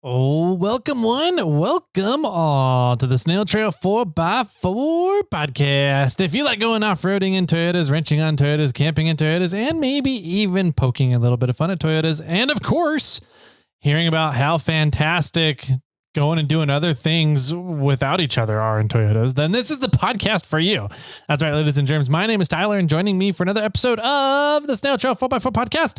Oh, welcome welcome all to the SnailTrail4x4 podcast. If you like going off-roading in Toyotas, wrenching on Toyotas, camping in Toyotas, and maybe even poking a little bit of fun at Toyotas, and of course, hearing about how fantastic going and doing other things without each other are in Toyotas, then this is the podcast for you. That's right, ladies and germs. My name is Tyler, and joining me for another episode of the SnailTrail4x4 podcast,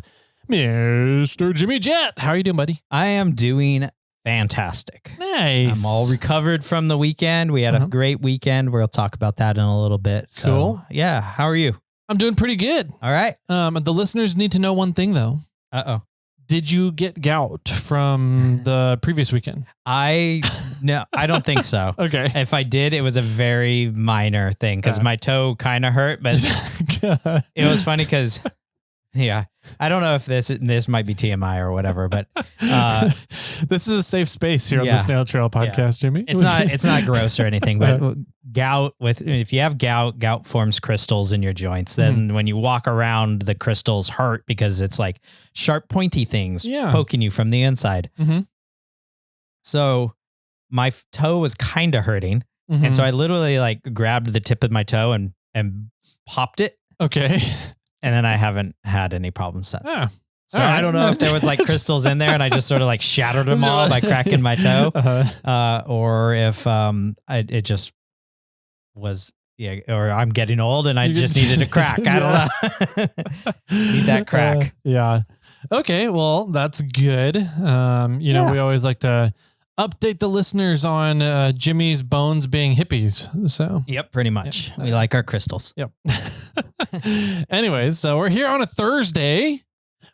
Mr. Jimmy Jet. How are you doing, buddy? I am doing fantastic. Nice. I'm all recovered from the weekend. We had a great weekend. We'll talk about that in a little bit. So, cool. Yeah. How are you? I'm doing pretty good. All right. The listeners need to know one thing, though. Uh-oh. Did you get gout from the previous weekend? No, I don't think so. Okay. If I did, it was a very minor thing because my toe kind of hurt, but it was funny because... Yeah. I don't know if this might be TMI or whatever, but this is a safe space here on the Snail Trail podcast, Jimmy. It's not gross or anything, but if you have gout forms crystals in your joints. Then when you walk around, the crystals hurt because it's like sharp, pointy things poking you from the inside. So my toe was kind of hurting. And so I literally like grabbed the tip of my toe and popped it. Okay. And then I haven't had any problems since. So right. I don't know if there was like crystals in there and I just sort of like shattered them all by cracking my toe, or if it just was, or I'm getting old and I just needed a crack. I don't know. Need that crack. Yeah. Okay. Well, that's good. We always like to update the listeners on Jimmy's bones being hippies. So yep, pretty much. We like our crystals. Yep. Anyways, so we're here on a Thursday,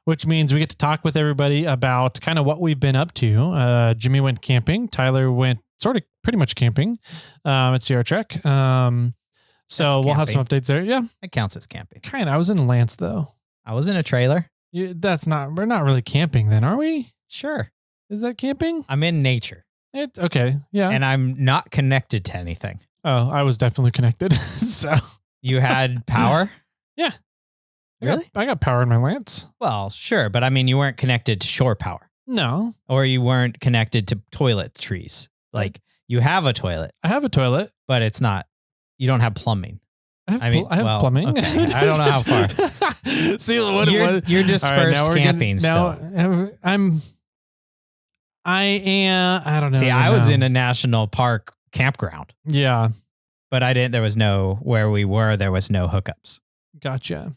which means we get to talk with everybody about kind of what we've been up to. Jimmy went camping. Tyler went sort of pretty much camping at Sierra Trek. So we'll have some updates there. Yeah. It counts as camping. Kind of. I was in Lance though. I was in a trailer. We're not really camping then, are we? Sure. Is that camping? I'm in nature. Okay. Yeah. And I'm not connected to anything. Oh, I was definitely connected. So you had power? Yeah. Really? I got power in my Lance. Well, sure. But I mean, you weren't connected to shore power. No. Or you weren't connected to toiletries. Like you have a toilet. I have a toilet. But it's not, you don't have plumbing. I have plumbing. Okay. I don't know how far. See, you're dispersed camping still. I don't know. See, I was in a national park campground. Yeah. But there was no hookups. Gotcha.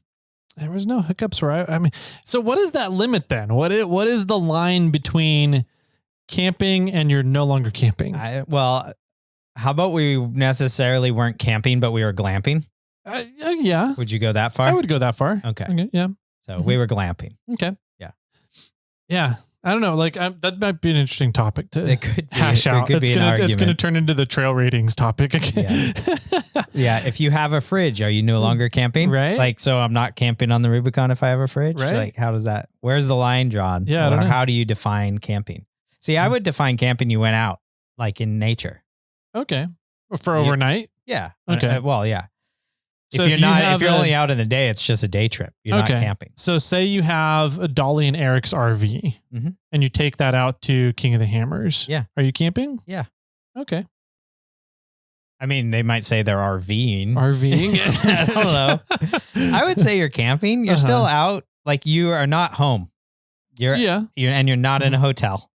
There was no hookups where so what is that limit then? What is the line between camping and you're no longer camping? How about we necessarily weren't camping, but we were glamping? Yeah. Would you go that far? I would go that far. Okay. Yeah. So we were glamping. Okay. Yeah. Yeah. I don't know. Like that might be an interesting topic to hash out. It's going to turn into the trail ratings topic again. Yeah. If you have a fridge, are you no longer camping? Right. Like, so I'm not camping on the Rubicon if I have a fridge. Right. Like, how does that? Where's the line drawn? Yeah. I don't know. How do you define camping? See, I would define camping. You went out like in nature. Okay. For overnight. Yeah. Okay. Well, yeah. So if you're only out in the day, it's just a day trip. You're not camping. So say you have a Dolly and Eric's RV and you take that out to King of the Hammers. Yeah. Are you camping? Yeah. Okay. I mean, they might say they're RVing. I don't know. I would say you're camping. You're still out. Like you are not home. You're not in a hotel.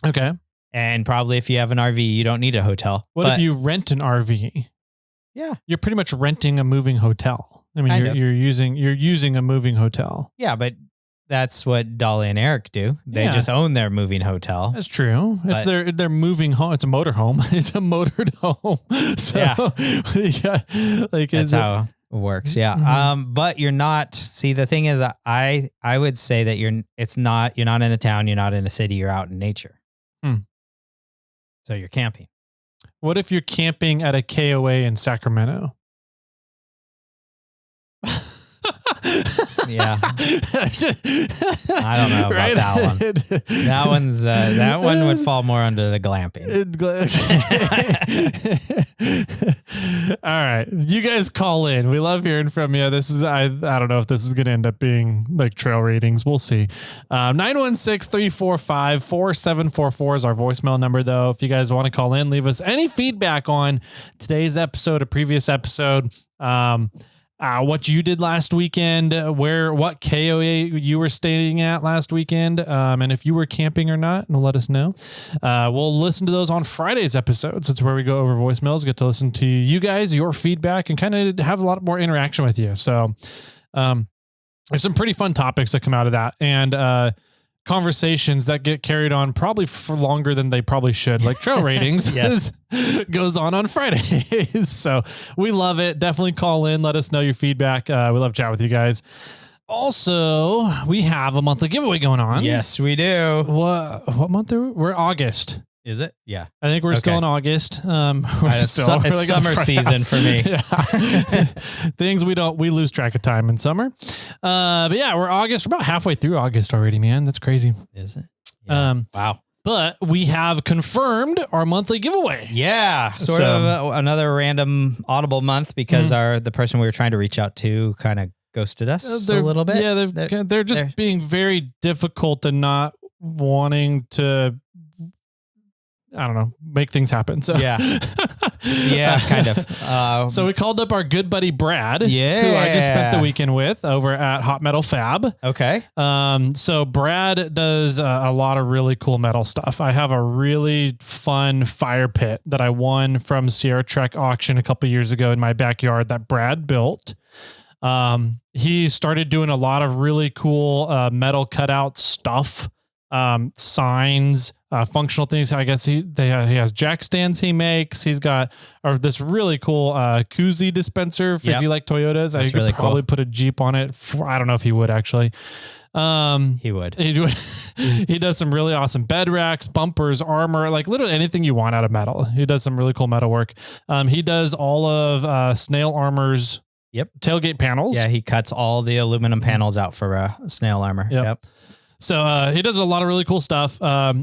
Okay. And probably if you have an RV, you don't need a hotel. What if you rent an RV? Yeah. You're pretty much renting a moving hotel. I mean, you're using a moving hotel. Yeah, but that's what Dolly and Eric do. They just own their moving hotel. That's true. It's their moving home. It's a motor home. It's a motored home. So, like that's how it works. Yeah. But you're not. See, the thing is, I would say that you're not in a town. You're not in a city. You're out in nature. So you're camping. What if you're camping at a KOA in Sacramento? Yeah. I don't know about that one. That one would fall more under the glamping. All right. You guys call in. We love hearing from you. This is, I don't know if this is going to end up being like trail ratings. We'll see. 916-345-4744 is our voicemail number though. If you guys want to call in, leave us any feedback on today's episode, a previous episode, what you did last weekend, what KOA you were staying at last weekend, and if you were camping or not, and let us know. We'll listen to those on Friday's episodes. It's where we go over voicemails, get to listen to you guys, your feedback, and kind of have a lot more interaction with you. So there's some pretty fun topics that come out of that, and conversations that get carried on probably for longer than they probably should, like trail ratings. Yes. Goes on Fridays. So we love it. Definitely call in. Let us know your feedback. We love chatting with you guys. Also, we have a monthly giveaway going on. Yes, we do. What month are we? We're August. Is it? Yeah. I think we're still in August. It's summer season for me. Things we lose track of time in summer. But yeah, we're August. We're about halfway through August already, man. That's crazy. Is it? Yeah. Wow. But we have confirmed our monthly giveaway. Yeah. Sort of another random audible month because the person we were trying to reach out to kind of ghosted us a little bit. Yeah. They're just being very difficult and not wanting to, I don't know, make things happen. So yeah, kind of. So we called up our good buddy Brad, who I just spent the weekend with over at Hot Metal Fab. Okay. So Brad does a lot of really cool metal stuff. I have a really fun fire pit that I won from Sierra Trek auction a couple years ago in my backyard that Brad built. He started doing a lot of really cool metal cutout stuff. Signs, functional things. I guess he has jack stands he makes. He's got this really cool koozie dispenser if you like Toyotas. That's I could really probably cool. put a Jeep on it. I don't know if he would actually. He would. He does some really awesome bed racks, bumpers, armor, like literally anything you want out of metal. He does some really cool metal work. He does all of Snail Armor's tailgate panels. Yeah, he cuts all the aluminum panels out for Snail Armor. Yep. So he does a lot of really cool stuff.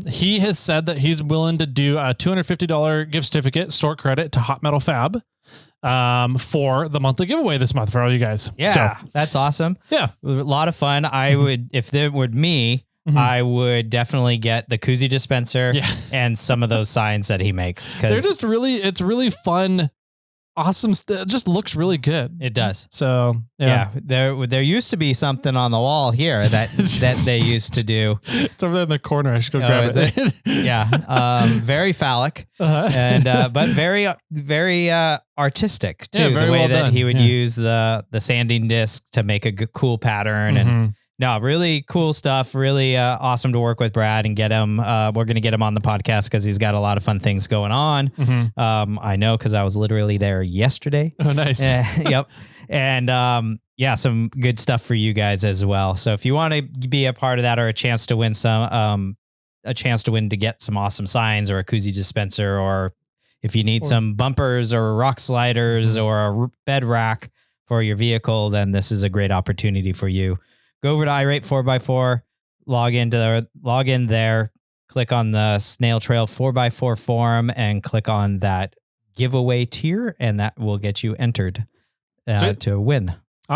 He has said that he's willing to do a $250 gift certificate, store credit to Hot Metal Fab for the monthly giveaway this month for all you guys. Yeah, so, that's awesome. Yeah. A lot of fun. I would, if there were me, I would definitely get the koozie dispenser and some of those signs that he makes. They're just really, it's really fun. Awesome. It just looks really good. It does. So there used to be something on the wall here that they used to do. It's over there in the corner. I should go grab it. Yeah. Very phallic and, but very, very, artistic too. The way that he would use the sanding disc to make a cool pattern and no, really cool stuff. Really awesome to work with Brad and get him. We're going to get him on the podcast because he's got a lot of fun things going on. I know because I was literally there yesterday. Oh, nice. Yep. And some good stuff for you guys as well. So if you want to be a part of that or a chance to win to get some awesome signs or a koozie dispenser, or if you need some bumpers or rock sliders or a bed rack for your vehicle, then this is a great opportunity for you. Go over to iRate 4x4, log in there, click on the SnailTrail4x4 forum and click on that giveaway tier, and that will get you entered to win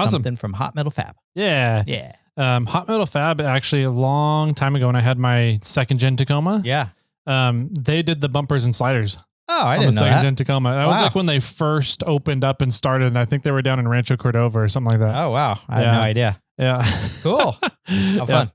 something from Hot Metal Fab. Yeah. Yeah. Hot Metal Fab, actually a long time ago when I had my second gen Tacoma. Yeah. They did the bumpers and sliders. Oh, I didn't know that. Second gen Tacoma. That was like when they first opened up and started, and I think they were down in Rancho Cordova or something like that. Oh, wow. I had no idea. Yeah. Cool. How fun.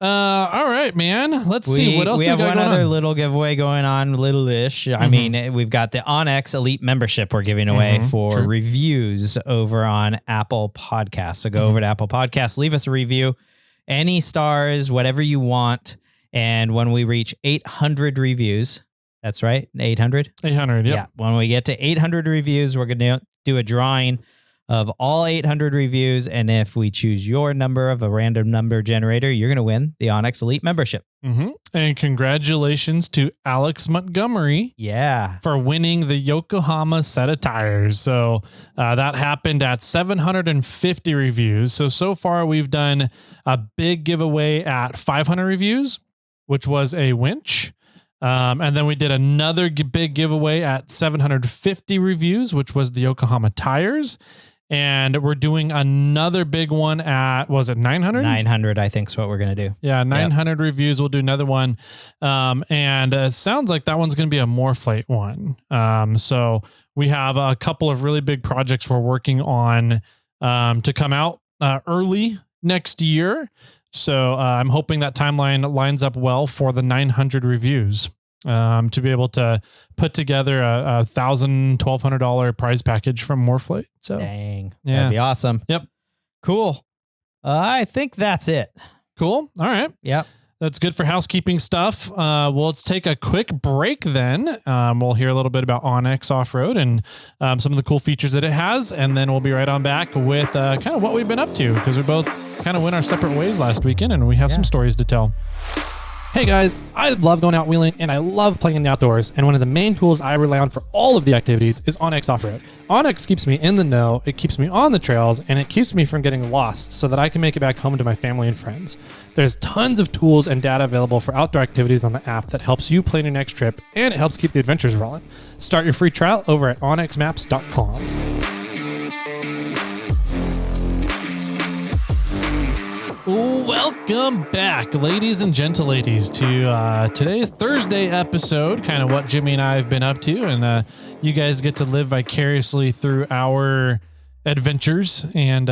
All right, man. Let's see what else we do have we got one going other on? little giveaway going on, little-ish. I mean, we've got the Onyx Elite membership we're giving away for reviews over on Apple Podcasts. So go over to Apple Podcasts, leave us a review, any stars, whatever you want. And when we reach 800 reviews, that's right, 800? 800, yep. Yeah. When we get to 800 reviews, we're going to do a drawing of all 800 reviews. And if we choose your number of a random number generator, you're going to win the Onyx Elite membership. Mm-hmm. And congratulations to Alex Montgomery. Yeah. For winning the Yokohama set of tires. So that happened at 750 reviews. So far we've done a big giveaway at 500 reviews, which was a winch. And then we did another big giveaway at 750 reviews, which was the Yokohama tires. And we're doing another big one at, was it 900? 900, I think is what we're going to do. Yeah, 900 reviews. We'll do another one. And it sounds like that one's going to be a Morphlate one. So we have a couple of really big projects we're working on to come out early next year. So I'm hoping that timeline lines up well for the 900 reviews. To be able to put together a $1,200 prize package from Morphlate. So dang, yeah, that'd be awesome. Yep. Cool. I think that's it. Cool. All right. Yep. That's good for housekeeping stuff. Well, let's take a quick break then. We'll hear a little bit about Onyx Off-Road and some of the cool features that it has. And then we'll be right on back with kind of what we've been up to, because we both kind of went our separate ways last weekend and we have some stories to tell. Hey guys, I love going out wheeling and I love playing in the outdoors, and one of the main tools I rely on for all of the activities is Onyx Off-Road. Onyx keeps me in the know, it keeps me on the trails, and it keeps me from getting lost so that I can make it back home to my family and friends. There's tons of tools and data available for outdoor activities on the app that helps you plan your next trip, and it helps keep the adventures rolling. Start your free trial over at onyxmaps.com. Welcome back, ladies and gentleladies, to today's Thursday episode, kind of what Jimmy and I have been up to, and you guys get to live vicariously through our adventures and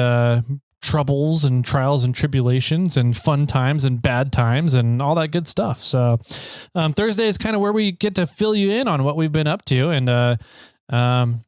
troubles and trials and tribulations and fun times and bad times and all that good stuff. So Thursday is kind of where we get to fill you in on what we've been up to, and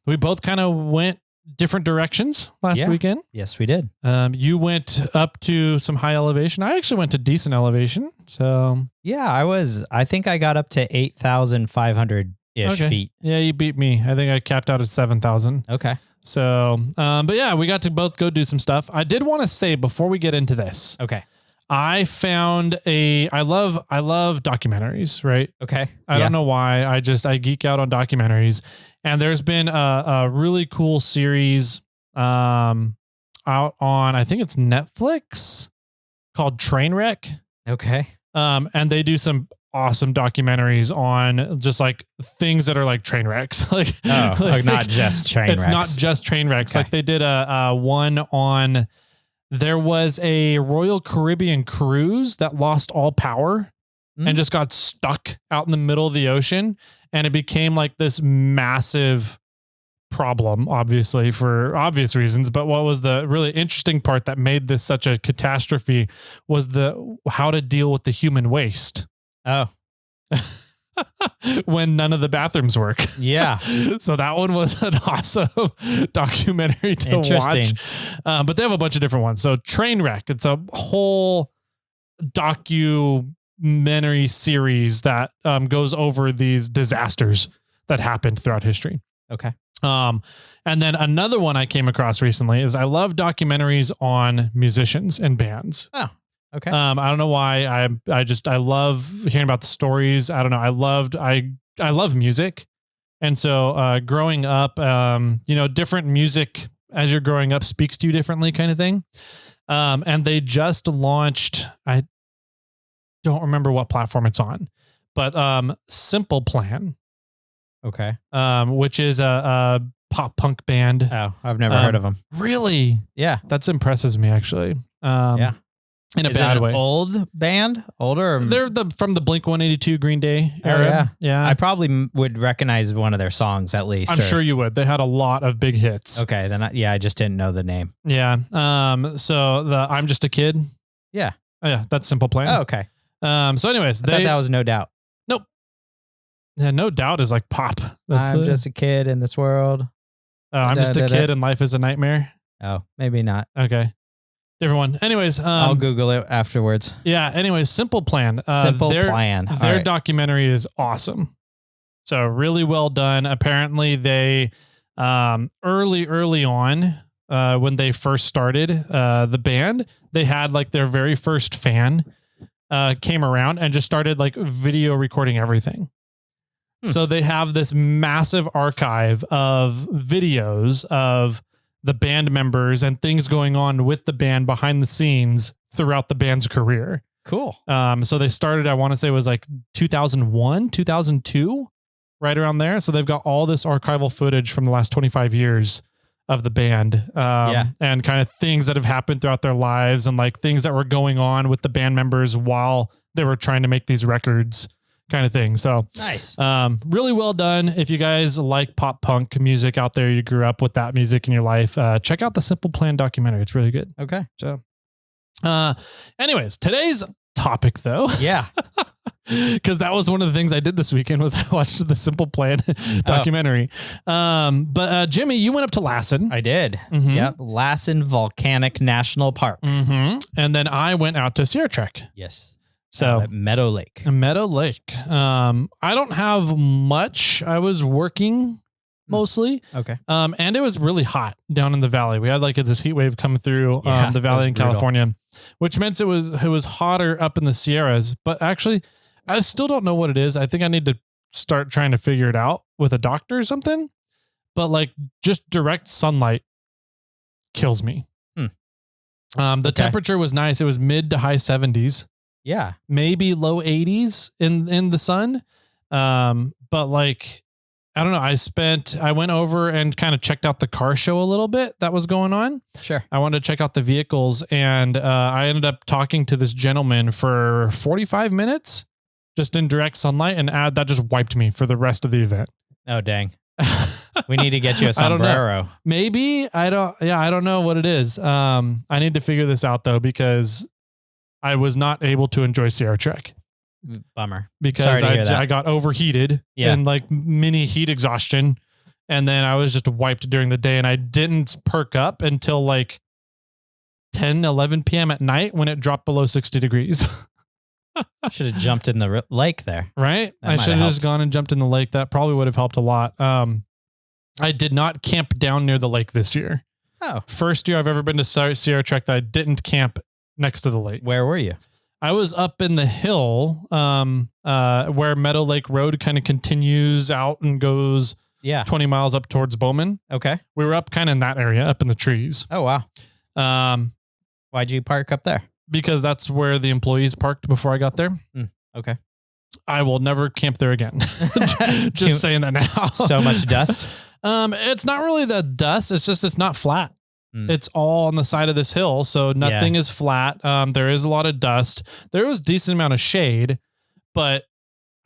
we both kind of went different directions last weekend. Yes, we did. You went up to some high elevation. I actually went to decent elevation. So yeah, I think I got up to 8,500-ish feet. Yeah, you beat me. I think I capped out at 7,000. Okay. So, but yeah, we got to both go do some stuff. I did want to say before we get into this. Okay. I found I love documentaries, right? Okay. I don't know why. I geek out on documentaries. And there's been a really cool series out on, I think it's Netflix, called Trainwreck. Okay. And they do some awesome documentaries on just like things that are like train wrecks. like not just train wrecks. It's not just train wrecks. Okay. Like they did a one on, there was a Royal Caribbean cruise that lost all power and just got stuck out in the middle of the ocean. And it became like this massive problem, obviously, for obvious reasons. But what was the really interesting part that made this such a catastrophe was how to deal with the human waste. Oh. When none of the bathrooms work. Yeah. So that one was an awesome documentary to watch. But they have a bunch of different ones. So Trainwreck, it's a whole documentary series that goes over these disasters that happened throughout history. Okay. And then another one I came across recently is I love documentaries on musicians and bands. Oh, okay. I don't know why. I love hearing about the stories. I don't know. I love music. And so growing up, different music as you're growing up speaks to you differently, kind of thing. And they just launched, I don't remember what platform it's on, but Simple Plan. Okay. Which is a pop punk band. Oh, I've never heard of them. Really? Yeah. That impresses me, actually. Yeah. In a bad way. Old band? Older? They're from the Blink-182 Green Day era. Yeah. Yeah. I probably would recognize one of their songs at least. I'm sure you would. They had a lot of big hits. Okay. Then I just didn't know the name. Yeah. So the I'm Just a Kid. Yeah. Oh, yeah. That's Simple Plan. Oh, okay. So anyways, I thought that was No Doubt. Nope. Yeah. No Doubt is like pop. I'm just a kid in this world. Oh, I'm just a kid and life is a nightmare. Oh, maybe not. Okay. Different one. Anyways, I'll Google it afterwards. Yeah. Anyways, Simple Plan. Plan. Their documentary is awesome. So really well done. Apparently they, early on, when they first started the band, they had like their very first fan came around and just started like video recording everything. So they have this massive archive of videos of the band members and things going on with the band behind the scenes throughout the band's career. Cool. So they started, I want to say it was like 2001, 2002, right around there. So they've got all this archival footage from the last 25 years of the band, and kind of things that have happened throughout their lives and like things that were going on with the band members while they were trying to make these records, kind of thing. So nice. Really well done. If you guys like pop punk music out there, you grew up with that music in your life, check out the Simple Plan documentary. It's really good. Okay. So, anyways, today's topic though. Yeah. Because that was one of the things I did this weekend was I watched the Simple Plan documentary. But Jimmy, you went up to Lassen. I did. Mm-hmm. Yep. Lassen Volcanic National Park. Mm-hmm. And then I went out to Sierra Trek. Yes. So at Meadow Lake. Meadow Lake. I don't have much. I was working mostly. Okay. And it was really hot down in the valley. We had like this heat wave come through the valley in California, which meant it was hotter up in the Sierras. But actually, I still don't know what it is. I think I need to start trying to figure it out with a doctor or something. But like just direct sunlight kills me. The temperature was nice. It was mid to high 70s. Yeah. Maybe low 80s in the sun. But like, I don't know. I went over and kind of checked out the car show a little bit that was going on. Sure. I wanted to check out the vehicles, and I ended up talking to this gentleman for 45 minutes just in direct sunlight, and that just wiped me for the rest of the event. Oh, dang. We need to get you a sombrero. Maybe. I don't know what it is. I need to figure this out though, because I was not able to enjoy Sierra Trek. Bummer. Because I got overheated and like mini heat exhaustion. And then I was just wiped during the day, and I didn't perk up until like 10, 11 PM at night when it dropped below 60 degrees. Should have jumped in the lake there. Right. I should have just gone and jumped in the lake. That probably would have helped a lot. I did not camp down near the lake this year. Oh. First year I've ever been to Sierra Trek that I didn't camp next to the lake. Where were you? I was up in the hill where Meadow Lake Road kind of continues out and goes 20 miles up towards Bowman. Okay. We were up kind of in that area, up in the trees. Oh, wow. Why'd you park up there? Because that's where the employees parked before I got there. Okay. I will never camp there again. Just saying that now. So much dust. It's not really the dust. It's just, it's not flat. It's all on the side of this hill. So nothing is flat. There is a lot of dust. There was a decent amount of shade, but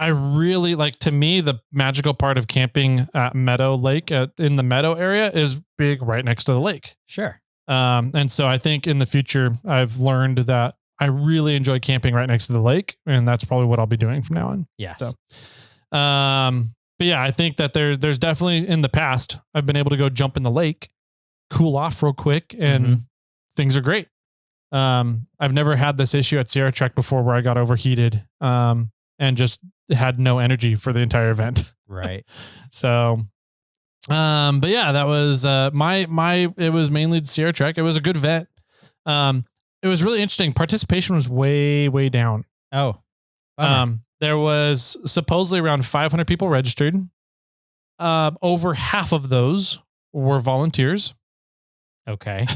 I really like, to me, the magical part of camping at Meadow Lake in the Meadow area is being right next to the lake. Sure. And so I think in the future, I've learned that I really enjoy camping right next to the lake, and that's probably what I'll be doing from now on. Yes. So, but yeah, I think that there's definitely, in the past, I've been able to go jump in the lake, cool off real quick, and things are great. I've never had this issue at Sierra Trek before where I got overheated, and just had no energy for the entire event. Right. So, but yeah, that was, it was mainly Sierra Trek. It was a good event. It was really interesting. Participation was way, way down. Oh, there was supposedly around 500 people registered. Over half of those were volunteers. Okay.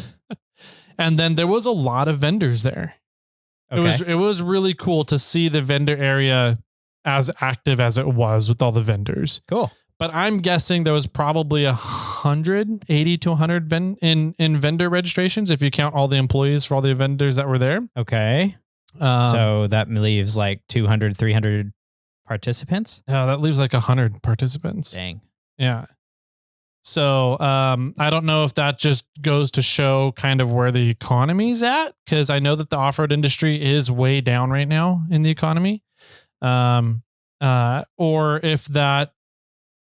And then there was a lot of vendors there. Okay. It was really cool to see the vendor area as active as it was with all the vendors. Cool. But I'm guessing there was probably 180 to 100 in vendor registrations if you count all the employees for all the vendors that were there. Okay. So that leaves like 200, 300 participants? Yeah, that leaves like 100 participants. Dang. Yeah. So I don't know if that just goes to show kind of where the economy's at, because I know that the off-road industry is way down right now in the economy. Or if that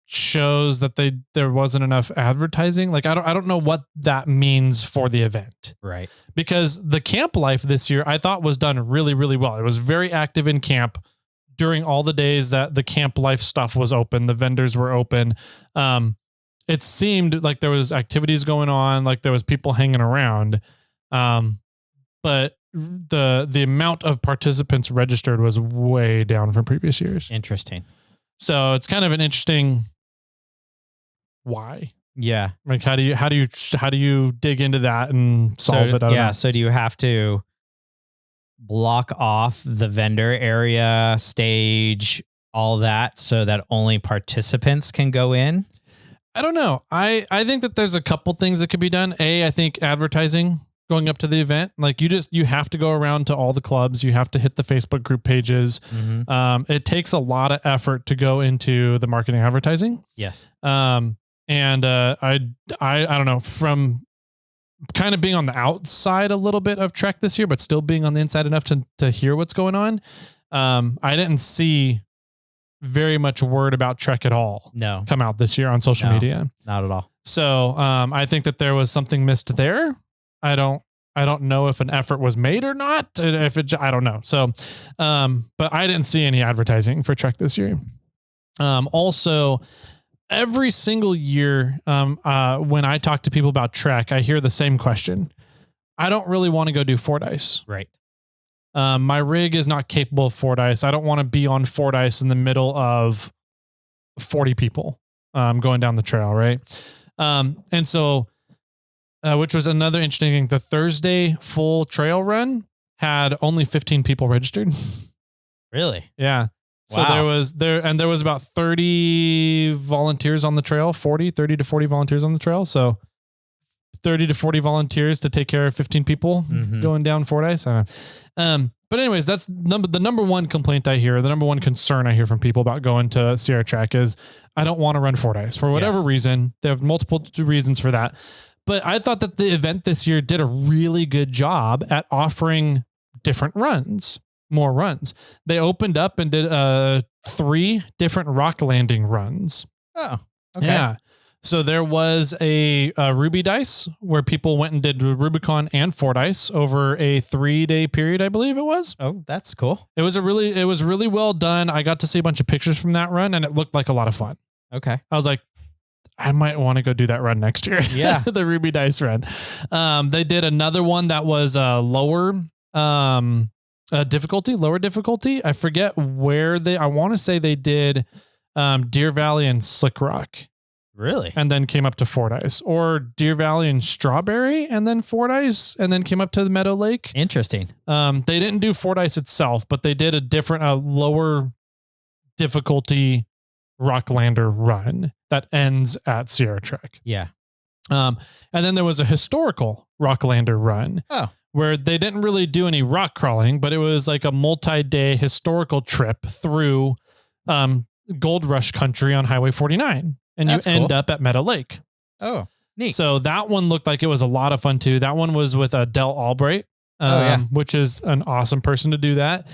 shows that there wasn't enough advertising. Like, I don't know what that means for the event. Right. Because the camp life this year I thought was done really, really well. It was very active in camp during all the days that the camp life stuff was open. The vendors were open. it seemed like there was activities going on, like there was people hanging around. But the amount of participants registered was way down from previous years. Interesting. So it's kind of an interesting why. Yeah. Like how do you dig into that and solve it? I don't know. So do you have to block off the vendor area, stage, all that so that only participants can go in? I don't know. I think that there's a couple things that could be done. I think advertising going up to the event, like you have to go around to all the clubs. You have to hit the Facebook group pages. Mm-hmm. It takes a lot of effort to go into the marketing advertising. Yes. And I don't know, from kind of being on the outside a little bit of Trek this year, but still being on the inside enough to hear what's going on. I didn't see very much word about Trek at all. No. Come out this year on social media. Not at all. So, I think that there was something missed there. I don't know if an effort was made or not. I don't know. So, but I didn't see any advertising for Trek this year. Also, every single year, when I talk to people about Trek, I hear the same question. I don't really want to go do Fordyce. Right. My rig is not capable of Fordyce. I don't want to be on Fordyce in the middle of 40 people, going down the trail. Right. And so, which was another interesting thing. The Thursday full trail run had only 15 people registered. Really? Yeah. So Wow. there was about 30 volunteers on the trail, 30 to 40 volunteers on the trail. So 30 to 40 volunteers to take care of 15 people going down Fordyce. I don't know. But anyways, that's the number one complaint I hear, the number one concern I hear from people about going to Sierra Track is I don't want to run Fordyce for whatever reason. They have multiple reasons for that. But I thought that the event this year did a really good job at offering different runs, more runs. They opened up and did 3 different rock landing runs. Oh, okay. Yeah. So there was a Ruby Dice where people went and did Rubicon and Fordyce over a 3-day period, I believe it was. Oh, that's cool. It was really well done. I got to see a bunch of pictures from that run and it looked like a lot of fun. Okay. I was like, I might want to go do that run next year. Yeah. The Ruby Dice run. They did another one that was lower difficulty. I forget where I want to say they did Deer Valley and Slick Rock. Really? And then came up to Fordyce, or Deer Valley and Strawberry and then Fordyce and then came up to the Meadow Lake. Interesting. They didn't do Fordyce itself, but they did a different, lower difficulty Rocklander run that ends at Sierra Trek. Yeah. And then there was a historical Rocklander run. Oh. Where they didn't really do any rock crawling, but it was like a multi-day historical trip through Gold Rush country on Highway 49. And That's you end cool. up at Meadow Lake. Oh, neat. So that one looked like it was a lot of fun too. That one was with Del Albright, which is an awesome person to do that.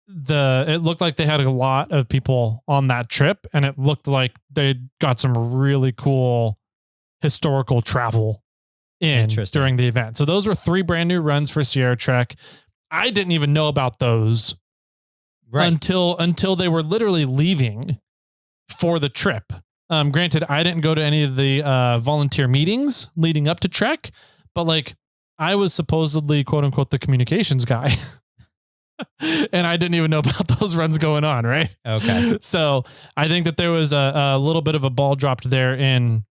It looked like they had a lot of people on that trip, and it looked like they got some really cool historical travel in during the event. So those were 3 brand new runs for Sierra Trek. I didn't even know about those until they were literally leaving for the trip. Granted, I didn't go to any of the volunteer meetings leading up to Trek, but like I was supposedly quote unquote the communications guy. And I didn't even know about those runs going on. Right. Okay. So I think that there was a little bit of a ball dropped there in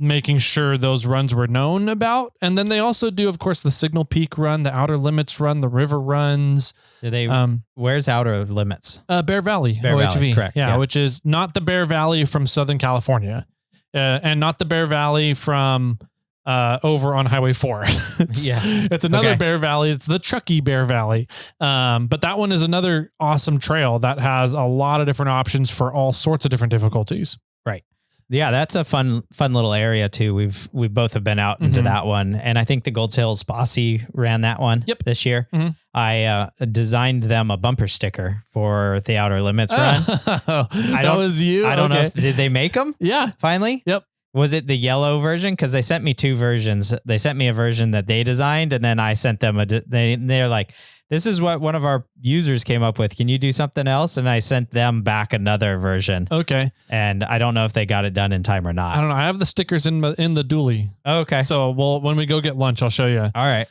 making sure those runs were known about. And then they also do, of course, the Signal Peak run, the Outer Limits run, the river runs. Do they, where's Outer Limits? Bear Valley, Bear OHV. Valley, correct. Yeah, which is not the Bear Valley from Southern California, and not the Bear Valley from over on Highway 4. It's another Bear Valley. It's the Truckee Bear Valley. But that one is another awesome trail that has a lot of different options for all sorts of different difficulties. Right. Yeah, that's a fun little area too. We both have been out into that one, and I think the Gold Sales Bossy ran that one this year. I designed them a bumper sticker for the Outer Limits run. That was you. I don't know. Did they make them? Yeah. Finally. Yep. Was it the yellow version? Because they sent me 2 versions. They sent me a version that they designed, and then I sent them they're like, this is what one of our users came up with. Can you do something else? And I sent them back another version. Okay. And I don't know if they got it done in time or not. I don't know. I have the stickers in the dually. Okay. So when we go get lunch, I'll show you. All right.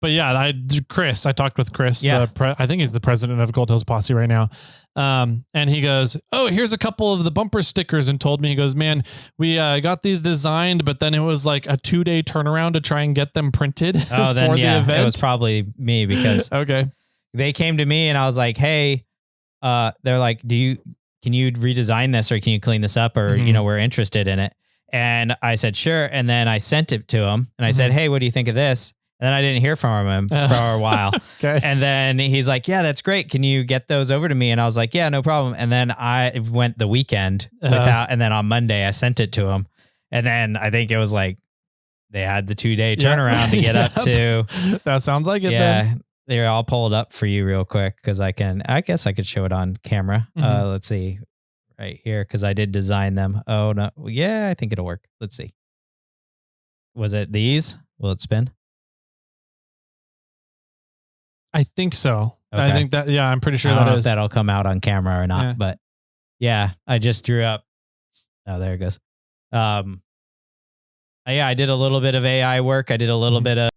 But yeah, I talked with Chris. Yeah. I think he's the president of Gold Hills Posse right now. And he goes, "Oh, here's a couple of the bumper stickers," and told me, he goes, "Man, we got these designed, but then it was like a 2-day turnaround to try and get them printed Oh, for then the yeah, event." it was probably me because Okay. they came to me and I was like, "Hey," they're like, can you redesign this or can you clean this up or we're interested in it." And I said, "Sure." And then I sent it to him and I said, "Hey, what do you think of this?" And then I didn't hear from him for a while. Okay. And then he's like, "Yeah, that's great. Can you get those over to me?" And I was like, "Yeah, no problem." And then I went the weekend without, and then on Monday I sent it to him. And then I think it was like they had the 2-day turnaround to get up to. That sounds like it. Yeah. Then. They're all pulled up for you real quick because I guess I could show it on camera. Let's see right here because I did design them. Oh, no. Yeah, I think it'll work. Let's see. Was it these? Will it spin? I think so. Okay. I think that, yeah, I'm pretty sure I don't know that if is. that'll come out on camera or not, Yeah. but yeah, I just drew up. Oh, there it goes. Yeah, I did a little bit of AI work. I did a little bit of